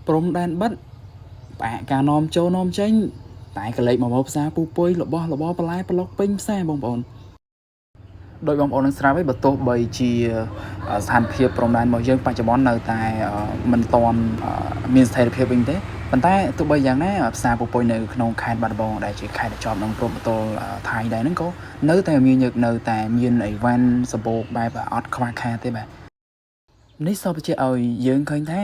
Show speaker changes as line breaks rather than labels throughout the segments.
ព្រំដែនបិទបាក់ការនាំចូលនាំចេញតែកលេចមកផ្សារពូពុយរបស់បន្លែប្លុកពេញផ្សារបងប្អូនដោយបងប្អូននឹងស្រាប់ឯងបើទោះបីជាស្ថានភាពព្រំដែនរបស់យើងបច្ចុប្បន្ននៅតែមិនទាន់មានស្ថិរភាពវិញទេប៉ុន្តែទោះបីយ៉ាងណាផ្សារពពុយនៅក្នុងខេត្តបាត់ដំបងដែលជាខេត្តដែលជាប់នឹងព្រំប្រទល់ថៃដែរហ្នឹងក៏នៅតែមាននៅតែមានអីវ៉ាន់សម្បូរបែបអត់ខ្វះខាតទេបាទនេះសពជាឲ្យយើងឃើញថា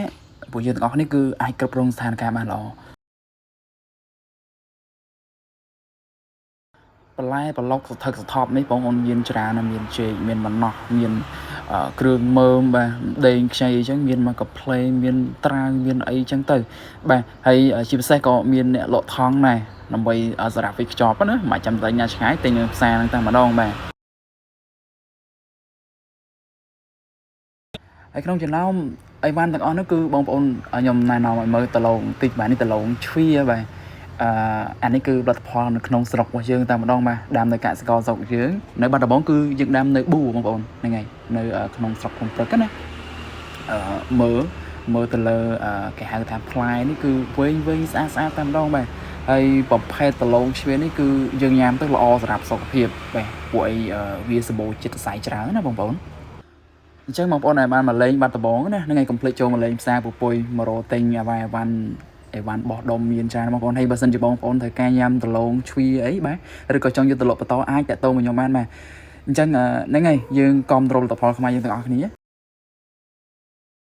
ពួកយើងទាំងអស់គ្នាគឺអាចគ្រប់គ្រងស្ថានភាពបានល្អបន្លែប្លុកសន្ធឹកសន្ធាប់នេះបងប្អូនមានច្រើនណាស់មានចេកមានម្នាស់មានគ្រឿងមើមបាទដេងខ្ចីអញ្ចឹងមានមកកាផ្លេមានត្រាវមានអីអញ្ចឹងទៅបាទហើយជាពិសេសក៏មានអ្នកលក់ថង់ដែរដើម្បីសម្រាប់វិខ្ចប់ណាមិនចាំតែញ៉ាំឆ្ងាយទិញនៅផ្សារហ្នឹងតែម្ដងបាទហើយក្នុងចំណោមអីវ៉ាន់ទាំងអស់នោះគឺបងប្អូនខ្ញុំណែនាំឲ្យមើលតឡងតិចបាទនេះតឡងជ្វាបាទអានេះគឺផលិតផលនៅក្នុងស្រុករបស់យើងតែម្ដងបាទដាំនៅកសិករស្រុកយើងនៅបាត់ដំបងគឺយើងដាំនៅប៊ូបងប្អូនហ្នឹងហើយនៅក្នុងស្រុកភ្នំព្រឹកណាមើលទៅលើគេហៅថាផ្លែនេះគឺវែងស្អាតតែម្ដងបាទហើយប្រភេទតឡងជ្វានេះគឺយើងញ៉ាំទៅល្អសម្រាប់សុខភាពបាទពួកអីវាសម្បូរជាតិសរសៃច្រើនណាបងប្អូនអញ្ចឹងបងប្អូនដែលបានមកលេងបាត់ដំបងណាហ្នឹងហើយកុំភ្លេចចូលមកលេងផ្សារពពុយមករកទិញអីវ៉ាន់បោះដុំមានច្រើនបងប្អូនហើយបើសិនជាបងប្អូនត្រូវការញ៉ាំដលងជ្វីអីបាទឬក៏ចង់យកទៅលក់បន្តអាចតាក់ទងមកខ្ញុំបានបាទអញ្ចឹងហ្នឹងហើយយើងគ្រប់គ្រងផលិតផលខ្មែរយើងទាំងអស់គ្នា